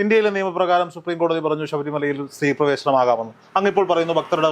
ഇന്ത്യയിലെ നിയമപ്രകാരം സുപ്രീം കോടതി പറഞ്ഞു ശബരിമലയിൽ സ്ത്രീ പ്രവേശനമാകാമെന്ന്. അങ്ങ് ഇപ്പോൾ പറയുന്നു ഭക്തരുടെ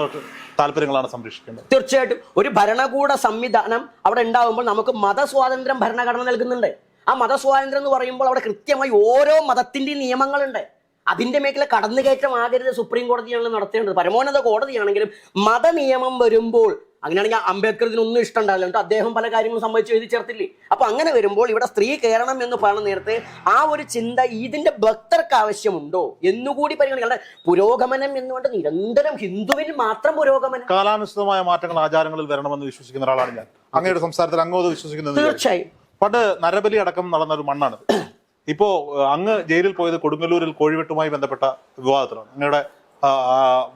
താല്പര്യങ്ങളാണ് സംരക്ഷിക്കേണ്ടത്. തീർച്ചയായിട്ടും ഒരു ഭരണകൂട സംവിധാനം അവിടെ ഉണ്ടാകുമ്പോൾ നമുക്ക് മതസ്വാതന്ത്ര്യം ഭരണഘടന നൽകുന്നുണ്ട്. ആ മതസ്വാതന്ത്ര്യം എന്ന് പറയുമ്പോൾ അവിടെ കൃത്യമായി ഓരോ മതത്തിന്റെയും നിയമങ്ങളുണ്ട്. അതിന്റെ മേഖല കടന്നുകയറ്റം ആകരുത് സുപ്രീം കോടതിയാണ് നടത്തേണ്ടത്. പരമോന്നത കോടതിയാണെങ്കിലും മതനിയമം വരുമ്പോൾ, അങ്ങനെയാണെങ്കിൽ അംബേദ്കർ ഇതിനൊന്നും ഇഷ്ടമുണ്ടാവില്ല, എന്നിട്ട് അദ്ദേഹം പല കാര്യങ്ങളും സംബന്ധിച്ച് എഴുതി ചേർത്തില്ലേ. അപ്പൊ അങ്ങനെ വരുമ്പോൾ ഇവിടെ സ്ത്രീ കയറണം എന്ന് പറയുന്ന നേരത്തെ ആ ഒരു ചിന്ത ഇതിന്റെ ഭക്തർക്ക് ആവശ്യമുണ്ടോ എന്നുകൂടി പരിഗണിക്കണം. പുരോഗമനം എന്നുകൊണ്ട് നിരന്തരം ഹിന്ദുവിന് മാത്രം പുരോഗമനം. കാലാനുസൃതമായ മാറ്റങ്ങൾ ആചാരങ്ങളിൽ വരണമെന്ന് വിശ്വസിക്കുന്ന ഒരാളാണ് ഞാൻ. അങ്ങയുടെ സംസാരത്തിൽ അങ്ങോട്ട് വിശ്വസിക്കുന്നത് തീർച്ചയായും പണ്ട് നരബലി അടക്കം നടന്ന ഒരു മണ്ണാണ്. ഇപ്പോ അങ്ങ് ജയിലിൽ പോയത് കൊടുങ്ങല്ലൂരിൽ കോഴിവെട്ടുമായി ബന്ധപ്പെട്ട വിവാദത്തിലാണ്. അങ്ങയുടെ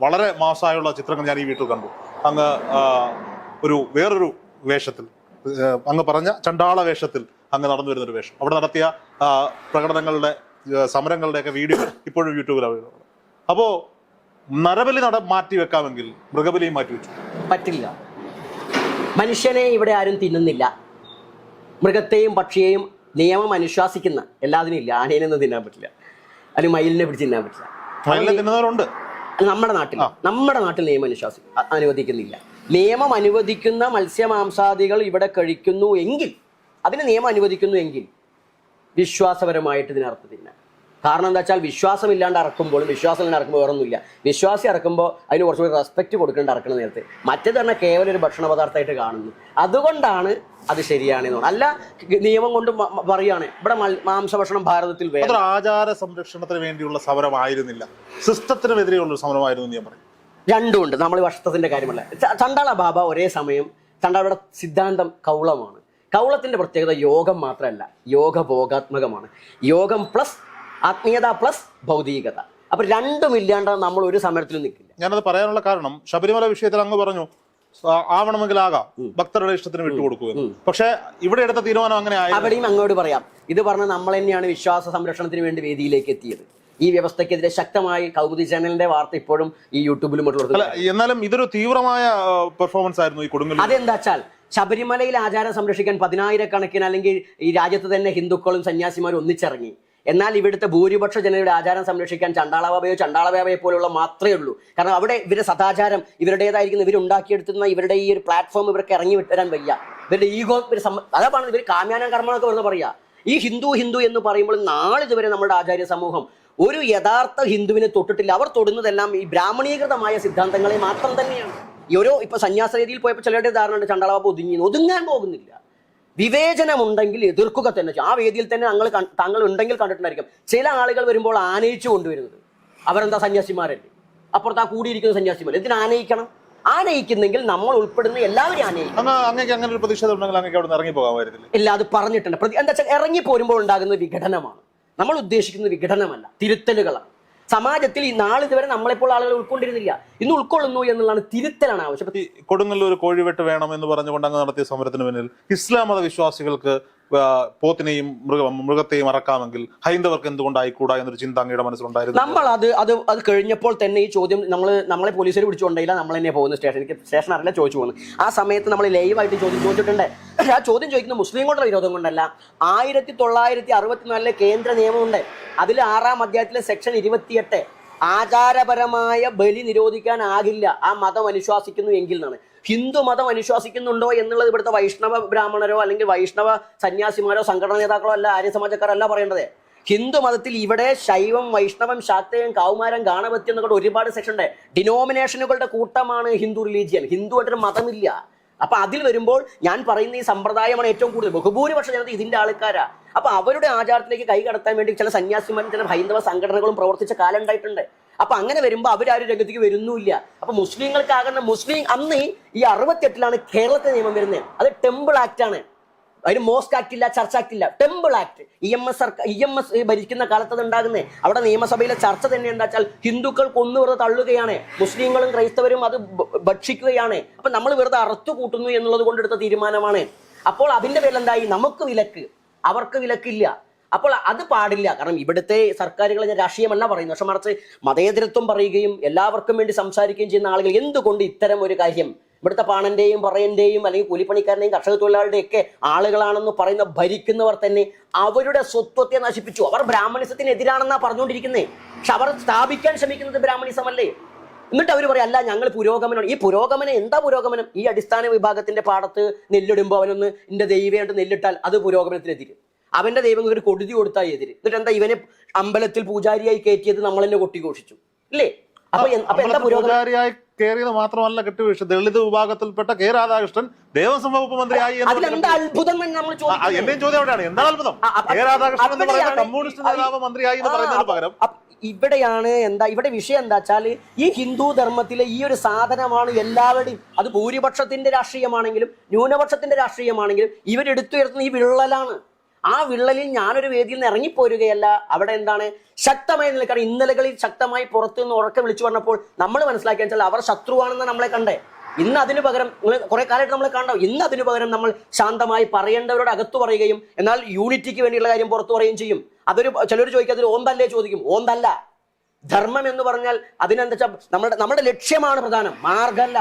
വളരെ മാസമായുള്ള ചിത്രങ്ങൾ ഞാൻ ഈ വീട്ടിൽ കണ്ടു. അങ്ങ് വേറൊരു വേഷത്തിൽ, അങ്ങ് പറഞ്ഞ ചണ്ടാള വേഷത്തിൽ അങ്ങ് നടന്നു വരുന്നൊരു വേഷം, അവിടെ നടത്തിയ പ്രകടനങ്ങളുടെ സമരങ്ങളുടെയൊക്കെ വീഡിയോ ഇപ്പോഴും യൂട്യൂബിൽ അവൈലബിൾ. അപ്പോ നരബലി മാറ്റി വെക്കാമെങ്കിൽ മൃഗബലിയും മാറ്റി വെച്ചു പറ്റില്ല. മനുഷ്യനെ ഇവിടെ ആരും തിന്നുന്നില്ല. മൃഗത്തെയും പക്ഷിയെയും നിയമം അനുശാസിക്കുന്ന എല്ലാത്തിനും ഇല്ല. ആനേനൊന്നും തിന്നാൻ പറ്റില്ല, അല്ലെങ്കിൽ മയിലിനെ പിടിച്ച് തിന്നാൻ പറ്റില്ല. തിന്നുന്നവരുണ്ട് നമ്മുടെ നാട്ടിൽ നിയമം അനുവദിക്കുന്നില്ല. നിയമം അനുവദിക്കുന്ന മത്സ്യമാംസാദികൾ ഇവിടെ കഴിക്കുന്നു എങ്കിൽ, അതിന് നിയമം അനുവദിക്കുന്നു എങ്കിൽ വിശ്വാസപരമായിട്ട് ഇതിനർത്ഥത്തില്ല. കാരണം എന്താ വെച്ചാൽ വിശ്വാസമില്ലാണ്ട് ഇറക്കുമ്പോഴും വിശ്വാസം ഇറക്കുമ്പോൾ വേറൊന്നുമില്ല. വിശ്വാസി ഇറക്കുമ്പോൾ അതിന് കുറച്ചുകൂടി റെസ്പെക്ട് കൊടുക്കേണ്ട ഇറക്കുന്ന നേരത്തെ. മറ്റേത് തന്നെ കേവലം ഒരു ഭക്ഷണ പദാർത്ഥമായിട്ട് കാണുന്നു. അതുകൊണ്ടാണ് അത് ശരിയാണെന്ന് തോന്നുന്നത്. അല്ല നിയമം കൊണ്ട് പറയുകയാണ് ഇവിടെ മാംസഭക്ഷണം ഭാരതത്തിൽ വേറെ. ആചാര സംരക്ഷണത്തിന് വേണ്ടിയുള്ള സമരമായിരുന്നില്ല, സിസ്റ്റത്തിനെതിരെയുള്ള ഒരു സമരമായിരുന്നു ഞാൻ പറയും. രണ്ടുമുണ്ട്. നമ്മൾ വർഷത്തിന്റെ കാര്യമല്ല. ചണ്ടാള ബാബ ഒരേ സമയം, ചണ്ടാളയുടെ സിദ്ധാന്തം കൗളമാണ്. കൗളത്തിന്റെ പ്രത്യേകത യോഗം മാത്രമല്ല, യോഗഭോഗാത്മകമാണ്. യോഗം പ്ലസ് ആത്മീയത പ്ലസ് ഭൗതികത. അപ്പൊ രണ്ടുമില്ലാണ്ട് നമ്മൾ ഒരു സമരത്തിലും നിൽക്കില്ല. ഞാനത് പറയാനുള്ള കാരണം, ശബരിമല വിഷയത്തിൽ അങ്ങ് പറഞ്ഞു ആവണമെങ്കിൽ ആകാം, ഭക്തരുടെ ഇഷ്ടത്തിന് വിട്ടുകൊടുക്കുക. പക്ഷെ ഇവിടെ എടുത്ത തീരുമാനം അങ്ങനെ അവിടെയും അങ്ങോട്ട് പറയാം. ഇത് പറഞ്ഞ നമ്മൾ തന്നെയാണ് വിശ്വാസ സംരക്ഷണത്തിന് വേണ്ടി വേദിയിലേക്ക് എത്തിയത്. ഈ വ്യവസ്ഥക്കെതിരെ ശക്തമായി കൗമുദി ചാനലിന്റെ വാർത്ത ഇപ്പോഴും ഈ യൂട്യൂബിലും. എന്നാലും ഇതൊരു തീവ്രമായ പെർഫോമൻസ് ആയിരുന്നു ഈ കൊടുങ്ങല്ലൂർ. അതെന്താ വെച്ചാൽ ശബരിമലയിൽ ആചാരം സംരക്ഷിക്കാൻ 10,000-കണക്കിന് അല്ലെങ്കിൽ ഈ രാജ്യത്ത് തന്നെ ഹിന്ദുക്കളും സന്യാസിമാരും ഒന്നിച്ചിറങ്ങി. എന്നാൽ ഇവിടുത്തെ ഭൂരിപക്ഷ ജനതയുടെ ആചാരം സംരക്ഷിക്കാൻ ചണ്ടാളബാബയോ ചണ്ടാളബാബയെ പോലുള്ള മാത്രമേ ഉള്ളൂ. കാരണം അവിടെ ഇവരുടെ സദാചാരം, ഇവരുടേതായിരിക്കുന്ന ഇവരുണ്ടാക്കിയെടുത്തുന്ന ഇവരുടെ ഈ ഒരു പ്ലാറ്റ്ഫോം ഇവർക്ക് ഇറങ്ങി വരാൻ വയ്യ. ഇവരുടെ ഈഗോ അതാണ് ഇവർ കാമ്യാനം കർമ്മങ്ങളൊക്കെ വരുന്ന പറയാ. ഈ ഹിന്ദു എന്ന് പറയുമ്പോൾ നാളിതുവരെ നമ്മുടെ ആചാര്യ സമൂഹം ഒരു യഥാർത്ഥ ഹിന്ദുവിനെ തൊട്ടിട്ടില്ല. അവർ തൊടുന്നതെല്ലാം ഈ ബ്രാഹ്മണീകൃതമായ സിദ്ധാന്തങ്ങളെ മാത്രം തന്നെയാണ്. ഈ ഓരോ ഇപ്പൊ സന്യാസ രീതിയിൽ പോയപ്പോൾ ചിലരുടെ ധാരണ ഉണ്ട് ചണ്ടാളബാബ ഒതുങ്ങാൻ പോകുന്നില്ല. വിവേചനമുണ്ടെങ്കിൽ എതിർക്കുക തന്നെ. ആ വേദിയിൽ തന്നെ താങ്കൾ ഉണ്ടെങ്കിൽ കണ്ടിട്ടുണ്ടായിരിക്കും ചില ആളുകൾ വരുമ്പോൾ ആനയിച്ചു കൊണ്ടുവരുന്നത്. അവരെന്താ സന്യാസിമാരല്ലേ? അപ്പുറത്ത് ആ കൂടിയിരിക്കുന്ന സന്യാസിമാർ എന്തിനാ ആനയിക്കണം? ആനയിക്കുന്നെങ്കിൽ നമ്മൾ ഉൾപ്പെടുന്ന എല്ലാവരും ആനയിക്കും. ഇല്ല, അത് പറഞ്ഞിട്ടുണ്ട്. എന്താ വെച്ചാൽ ഇറങ്ങി പോരുമ്പോൾ ഉണ്ടാകുന്ന വിഘടനമാണ്. നമ്മൾ ഉദ്ദേശിക്കുന്നത് വിഘടനമല്ല, തിരുത്തലുകളാണ്. സമാജത്തിൽ ഈ നാളിതുവരെ നമ്മളെപ്പോൾ ആളുകൾ ഉൾക്കൊണ്ടിരുന്നില്ല, ഇന്ന് ഉൾക്കൊള്ളുന്നു എന്നുള്ളതാണ്. തിരുത്തലാണ് ആവശ്യം. കൊടുങ്ങല്ലൂർ കോഴിവെട്ട് വേണം എന്ന് പറഞ്ഞുകൊണ്ട് അങ്ങ് നടത്തിയ സമരത്തിന് പിന്നിൽ ഇസ്ലാം മത വിശ്വാസികൾക്ക് പോത്തിനെയും മൃഗത്തെയും അറക്കാമെങ്കിൽ ഹൈന്ദവർക്ക് എന്തുകൊണ്ടായിക്കൂടാ എന്നൊരു ചിന്ത അങ്ങയുടെ മനസ്സിലുണ്ടായിരുന്നു. നമ്മൾ അത് കഴിഞ്ഞപ്പോൾ തന്നെ ഈ ചോദ്യം നമ്മളെ പോലീസിൽ പിടിച്ചുകൊണ്ടില്ല. നമ്മൾ തന്നെ പോകുന്ന സ്റ്റേഷൻ അറിയില്ല, ചോദിച്ചു പോകുന്നു. ആ സമയത്ത് നമ്മൾ ലൈവായിട്ട് ചോദിച്ചിട്ടുണ്ട്. പക്ഷെ ആ ചോദ്യം ചോദിക്കുന്ന മുസ്ലിങ്ങളുടെ വിരോധം കൊണ്ടല്ല. 1964 കേന്ദ്ര നിയമമുണ്ട്. അതിൽ 6-ാം അധ്യായത്തിലെ സെക്ഷൻ 28 ആചാരപരമായ ബലി നിരോധിക്കാനാകില്ല ആ മതം അനുശ്വാസിക്കുന്നു എങ്കിൽ എന്നാണ്. ഹിന്ദു മതം അനുശ്വാസിക്കുന്നുണ്ടോ എന്നുള്ളത് ഇവിടുത്തെ വൈഷ്ണവ ബ്രാഹ്മണരോ അല്ലെങ്കിൽ വൈഷ്ണവ സന്യാസിമാരോ സംഘടനാ നേതാക്കളോ അല്ല, ആര്യ സമാജക്കാരല്ല പറയേണ്ടത്. ഹിന്ദു മതത്തിൽ ഇവിടെ ശൈവം, വൈഷ്ണവം, ശാക്തേയം, കൗമാരം, ഗാണപത്യം എന്നൊക്കെ ഒരുപാട് സെക്ഷൻ ഉണ്ട്. ഡിനോമിനേഷനുകളുടെ കൂട്ടമാണ് ഹിന്ദു റിലീജിയൻ. ഹിന്ദു ആയിട്ടൊരു മതമില്ല. അപ്പൊ അതിൽ വരുമ്പോൾ ഞാൻ പറയുന്ന ഈ സമ്പ്രദായമാണ് ഏറ്റവും കൂടുതൽ. ബഹുഭൂരിപക്ഷ ജനത ഇതിന്റെ ആൾക്കാരാ. അപ്പൊ അവരുടെ ആചാരത്തിലേക്ക് കൈ കടത്താൻ വേണ്ടി ചില സന്യാസിമാരും ചില ഹൈന്ദവ സംഘടനകളും പ്രവർത്തിച്ച കാലം ഉണ്ടായിട്ടുണ്ട്. അപ്പൊ അങ്ങനെ വരുമ്പോൾ അവരാരും രംഗത്തേക്ക് വരുന്നില്ല. അപ്പൊ മുസ്ലിങ്ങൾക്കാകുന്ന അന്ന് ഈ 68-ലാണ് കേരളത്തിലെ നിയമം വരുന്നത്. അത് ടെമ്പിൾ ആക്ട് ആണ്. അതിന് മോസ്ക് ആക്ട് ഇല്ല, ചർച്ച് ആക്ട് ഇല്ല, ടെമ്പിൾ ആക്ട്. EMS ഭരിക്കുന്ന കാലത്ത് അത് ഉണ്ടാകുന്നത്. അവിടെ നിയമസഭയിലെ ചർച്ച തന്നെ എന്താ വെച്ചാൽ ഹിന്ദുക്കൾ കൊന്നു വെറുതെ തള്ളുകയാണ്, മുസ്ലിങ്ങളും ക്രൈസ്തവരും അത് ഭക്ഷിക്കുകയാണ്. അപ്പൊ നമ്മൾ വെറുതെ അറുത്തു കൂട്ടുന്നു എന്നുള്ളത് കൊണ്ടെടുത്ത തീരുമാനമാണ്. അപ്പോൾ അതിന്റെ പേരിൽ എന്തായി? നമുക്ക് വിലക്ക്, അവർക്ക് വിലക്കില്ല. അപ്പോൾ അത് പാടില്ല. കാരണം ഇവിടുത്തെ സർക്കാരുകൾ ഞാൻ രാഷ്ട്രീയമല്ല പറയുന്നു, പക്ഷെ മറിച്ച് മതേതരത്വം പറയുകയും എല്ലാവർക്കും വേണ്ടി സംസാരിക്കുകയും ചെയ്യുന്ന ആളുകൾ എന്തുകൊണ്ട് ഇത്തരം ഒരു കാര്യം ഇവിടുത്തെ പാണന്റെയും പറയന്റെയും അല്ലെങ്കിൽ കൂലിപ്പണിക്കാരന്റെയും കർഷക തൊഴിലാളികളുടെയും ഒക്കെ ആളുകളാണെന്ന് പറയുന്ന ഭരിക്കുന്നവർ തന്നെ അവരുടെ സ്വത്വത്തെ നശിപ്പിച്ചു. അവർ ബ്രാഹ്മണിസത്തിനെതിരാണെന്നാ പറഞ്ഞുകൊണ്ടിരിക്കുന്നേ. പക്ഷെ അവർ സ്ഥാപിക്കാൻ ശ്രമിക്കുന്നത് ബ്രാഹ്മണിസമല്ലേ? എന്നിട്ട് അവർ പറയും അല്ല ഞങ്ങൾ പുരോഗമനമാണ്. ഈ പുരോഗമനം എന്താ പുരോഗമനം? ഈ അടിസ്ഥാന വിഭാഗത്തിന്റെ പാടത്ത് നെല്ലിടുമ്പോൾ അവനൊന്ന് എന്റെ ദൈവമായിട്ട് നെല്ലിട്ടാൽ അത് പുരോഗമനത്തിനെതിര്. അവന്റെ ദൈവം ഒരു കൊടുതി കൊടുത്താൽ എതിര്. എന്നിട്ട് എന്താ ഇവനെ അമ്പലത്തിൽ പൂജാരിയായി കയറ്റിയത് നമ്മൾ തന്നെ കൊട്ടിഘോഷിച്ചു ഇല്ലേ? അപ്പൊ എന്താ പൂജാരിയായി കയറിയത് മാത്രമല്ല കെട്ടുവീഴ്ച. ദളിത് വിഭാഗത്തിൽപ്പെട്ട കെ രാധാകൃഷ്ണൻ ദേവസ്വം വകുപ്പ് മന്ത്രിയായി. അതിലെന്താ അത്ഭുതം നമ്മൾ എന്റെയും ചോദ്യം അവിടെയാണ്. എന്താണ് അത്ഭുതം? കെ രാധാകൃഷ്ണൻ എന്ന് പറയുന്ന കമ്മ്യൂണിസ്റ്റ് നേതാവ് മന്ത്രിയായി എന്ന് പറയുന്നതിന് പകരം ഇവിടെയാണ് ഇവിടെ വിഷയം എന്താ വെച്ചാല് ഈ ഹിന്ദു ധർമ്മത്തിലെ ഈ ഒരു സാധനമാണ് എല്ലാവരുടെയും. അത് ഭൂരിപക്ഷത്തിന്റെ രാഷ്ട്രീയമാണെങ്കിലും ന്യൂനപക്ഷത്തിന്റെ രാഷ്ട്രീയമാണെങ്കിലും ഇവരെടുത്തുയർത്തുന്ന ഈ വിള്ളലാണ്. ആ വിള്ളലിൽ ഞാനൊരു വേദിയിൽ നിന്ന് ഇറങ്ങിപ്പോരുകയല്ല. അവിടെ എന്താണ് ശക്തമായി നിൽക്കണം. ഇന്നലകളിൽ ശക്തമായി പുറത്തു നിന്ന് ഉറക്കെ വിളിച്ചു പറഞ്ഞപ്പോൾ നമ്മൾ മനസ്സിലാക്കിയ വെച്ചാൽ അവർ ശത്രുവാണെന്ന് നമ്മളെ കണ്ടേ. ഇന്ന് അതിനു പകരം കുറെ കാലമായിട്ട് നമ്മളെ കണ്ടോ, ഇന്ന് അതിനു പകരം നമ്മൾ ശാന്തമായി പറയേണ്ടവരോട് അകത്തു പറയുകയും എന്നാൽ യൂണിറ്റിക്ക് വേണ്ടിയുള്ള കാര്യം പുറത്തു പറയുകയും ചെയ്യും. അതൊരു ചിലർ ചോദിക്കും അതിൽ ഓന്തല്ലേ ചോദിക്കും. ഓന്തല്ല. ധർമ്മം എന്ന് പറഞ്ഞാൽ അതിനെന്താ നമ്മുടെ ലക്ഷ്യമാണ് പ്രധാനം, മാർഗമല്ല.